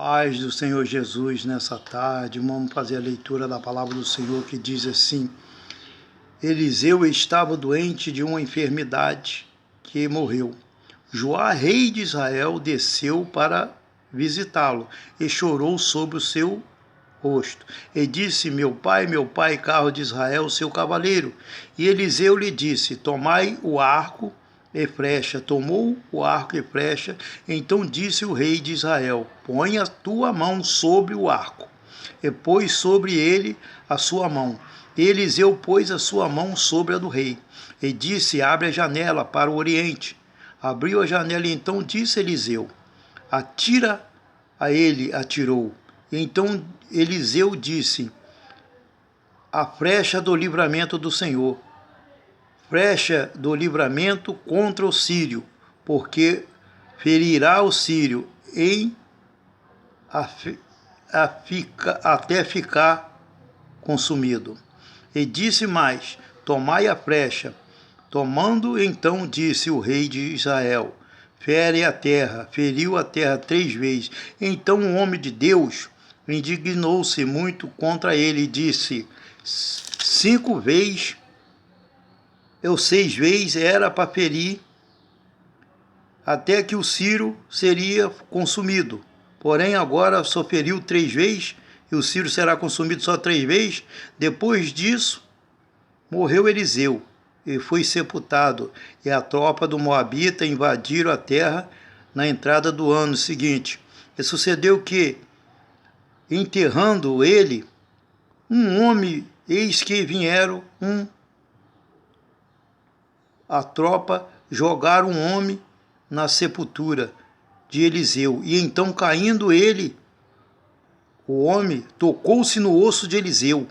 Paz do Senhor Jesus nessa tarde, vamos fazer a leitura da palavra do Senhor que diz assim: Eliseu estava doente de uma enfermidade que morreu. Joá, rei de Israel, desceu para visitá-lo e chorou sobre o seu rosto. E disse: meu pai, carro de Israel, seu cavaleiro. E Eliseu lhe disse: tomai o arco e flecha. Tomou o arco e flecha. Então disse o rei de Israel: põe a tua mão sobre o arco. E pôs sobre ele a sua mão. E Eliseu pôs a sua mão sobre a do rei. E disse: abre a janela para o oriente. Abriu a janela e então disse Eliseu: atira. A ele atirou. E então Eliseu disse: a flecha do livramento do Senhor, flecha do livramento contra o sírio, porque ferirá o sírio até ficar consumido. E disse mais: tomai a flecha. Tomando então disse o rei de Israel: fere a terra. Feriu a terra 3 vezes. Então o homem de Deus indignou-se muito contra ele e disse: 5 vezes ou 6 vezes era para ferir, até que o sírio seria consumido. Porém agora só feriu 3 vezes, e o sírio será consumido só 3 vezes. Depois disso, morreu Eliseu e foi sepultado, e a tropa do Moabita invadiram a terra na entrada do ano seguinte. E sucedeu que, enterrando ele, um homem, eis que vieram a tropa, jogaram um homem na sepultura de Eliseu. E então, caindo ele, o homem tocou-se no osso de Eliseu,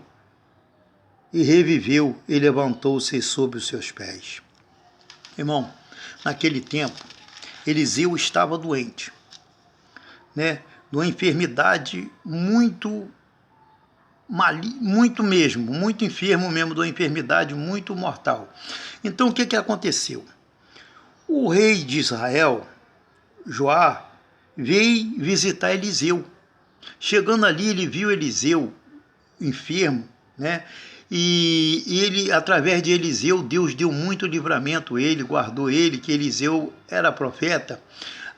e reviveu, e levantou-se sobre os seus pés. Irmão, naquele tempo, Eliseu estava doente, de uma enfermidade muito enfermo mesmo, de uma enfermidade muito mortal. Então o que aconteceu? O rei de Israel, Joá, veio visitar Eliseu. Chegando ali, ele viu Eliseu enfermo, E ele, através de Eliseu, Deus deu muito livramento a ele, guardou ele, que Eliseu era profeta.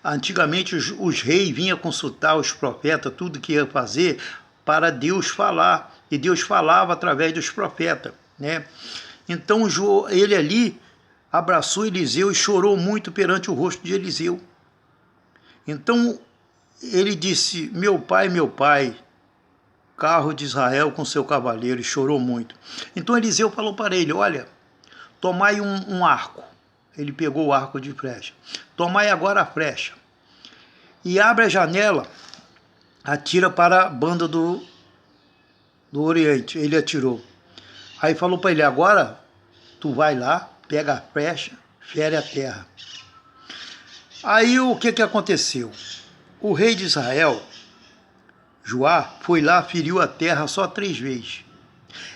Antigamente os reis vinham consultar os profetas, tudo que ia fazer, para Deus falar. E Deus falava através dos profetas, Então ele ali abraçou Eliseu e chorou muito perante o rosto de Eliseu. Então ele disse: meu pai, carro de Israel com seu cavaleiro, e chorou muito. Então Eliseu falou para ele: olha, tomai um arco. Ele pegou o arco de flecha. Tomai agora a flecha. E abre a janela, atira para a banda do Oriente. Ele atirou. Aí falou para ele: agora tu vai lá, pega a flecha, fere a terra. Aí o que aconteceu? O rei de Israel, Joá, foi lá, feriu a terra só 3 vezes.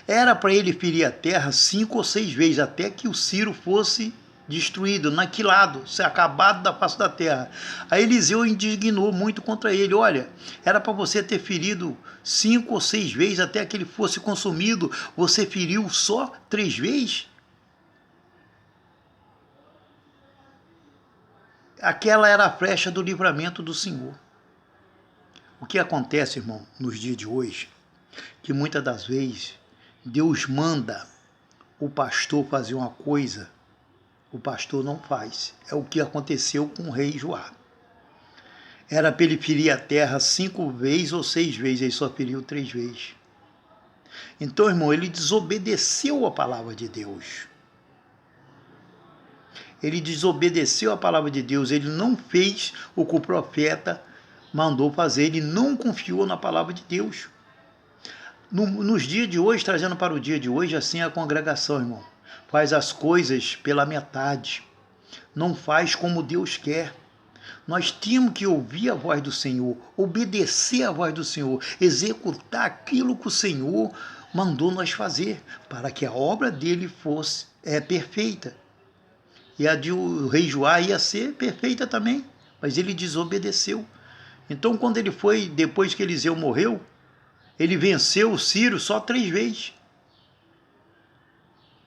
Era para ele ferir a terra 5 ou 6 vezes, até que o Ciro fosse destruído, aniquilado, ser acabado da face da terra. Aí Eliseu indignou muito contra ele: olha, era para você ter ferido 5 ou 6 vezes até que ele fosse consumido, você feriu só 3 vezes? Aquela era a flecha do livramento do Senhor. O que acontece, irmão, nos dias de hoje, que muitas das vezes Deus manda o pastor fazer uma coisa, o pastor não faz. É o que aconteceu com o rei Joá. Era para ele ferir a terra 5 vezes ou 6 vezes, ele só feriu 3 vezes. Então, irmão, ele desobedeceu a palavra de Deus. Ele desobedeceu a palavra de Deus, ele não fez o que o profeta mandou fazer, ele não confiou na palavra de Deus. Nos dias de hoje, trazendo para o dia de hoje, assim é a congregação, irmão. Faz as coisas pela metade, não faz como Deus quer. Nós temos que ouvir a voz do Senhor, obedecer a voz do Senhor, executar aquilo que o Senhor mandou nós fazer, para que a obra dele fosse perfeita. E a do rei Joá ia ser perfeita também, mas ele desobedeceu. Então, quando ele foi, depois que Eliseu morreu, ele venceu o Ciro só 3 vezes.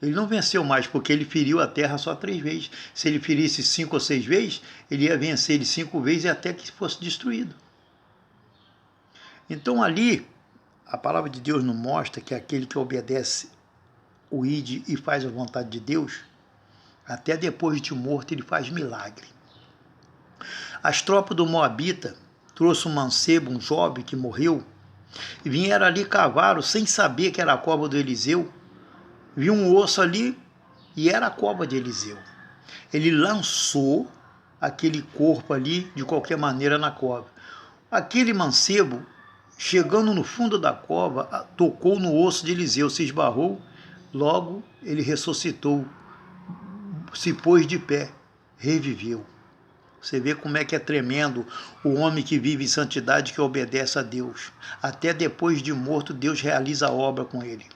Ele não venceu mais, porque ele feriu a terra só 3 vezes. Se ele ferisse 5 ou 6 vezes, ele ia vencer ele 5 vezes até que fosse destruído. Então ali, a palavra de Deus nos mostra que aquele que obedece o ide e faz a vontade de Deus, até depois de morto ele faz milagre. As tropas do Moabita trouxe um mancebo, um jovem que morreu, e vieram ali, cavaram, sem saber que era a cova do Eliseu, viu um osso ali e era a cova de Eliseu. Ele lançou aquele corpo ali, de qualquer maneira, na cova. Aquele mancebo, chegando no fundo da cova, tocou no osso de Eliseu, se esbarrou, logo ele ressuscitou, se pôs de pé, reviveu. Você vê como é que é tremendo o homem que vive em santidade, que obedece a Deus. Até depois de morto, Deus realiza a obra com ele.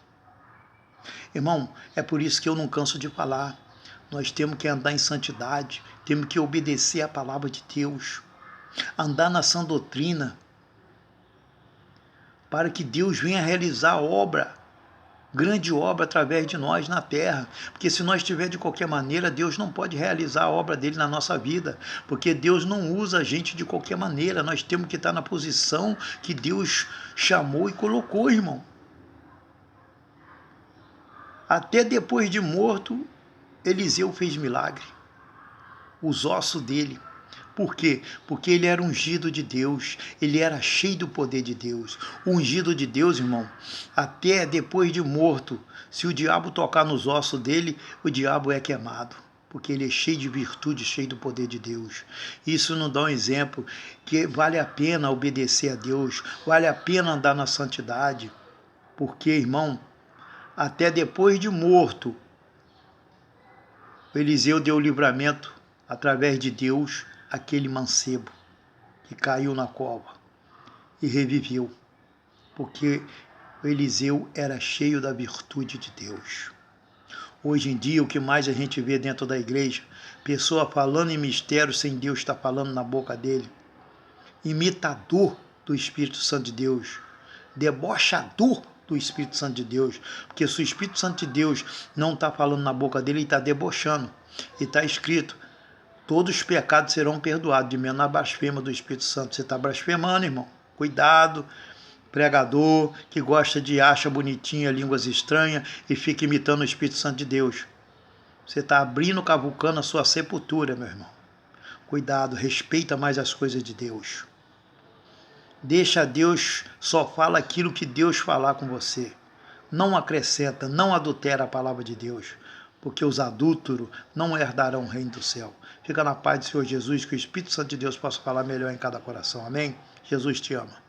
Irmão, é por isso que eu não canso de falar. Nós temos que andar em santidade, temos que obedecer a palavra de Deus, andar na sã doutrina, para que Deus venha realizar a obra, grande obra através de nós na terra. Porque se nós estiver de qualquer maneira, Deus não pode realizar a obra dele na nossa vida, porque Deus não usa a gente de qualquer maneira. Nós temos que estar na posição que Deus chamou e colocou, irmão. Até depois de morto, Eliseu fez milagre. Os ossos dele. Por quê? Porque ele era ungido de Deus, ele era cheio do poder de Deus. O ungido de Deus, irmão, até depois de morto, se o diabo tocar nos ossos dele, o diabo é queimado, porque ele é cheio de virtude, cheio do poder de Deus. Isso nos dá um exemplo que vale a pena obedecer a Deus, vale a pena andar na santidade, porque, irmão, até depois de morto, Eliseu deu o livramento através de Deus, aquele mancebo que caiu na cova e reviveu, porque Eliseu era cheio da virtude de Deus. Hoje em dia, o que mais a gente vê dentro da igreja, pessoa falando em mistério sem Deus estar falando na boca dele, imitador do Espírito Santo de Deus, debochador do Espírito Santo de Deus, porque se o Espírito Santo de Deus não está falando na boca dele, ele está debochando. E está escrito, todos os pecados serão perdoados, de menos a blasfema do Espírito Santo. Você está blasfemando, irmão. Cuidado, pregador que gosta de acha bonitinha línguas estranhas e fica imitando o Espírito Santo de Deus. Você está abrindo, cavucando a sua sepultura, meu irmão. Cuidado, respeita mais as coisas de Deus. Deixa Deus, só fala aquilo que Deus falar com você. Não acrescenta, não adultera a palavra de Deus, porque os adúlteros não herdarão o reino do céu. Fica na paz do Senhor Jesus, que o Espírito Santo de Deus possa falar melhor em cada coração. Amém? Jesus te ama.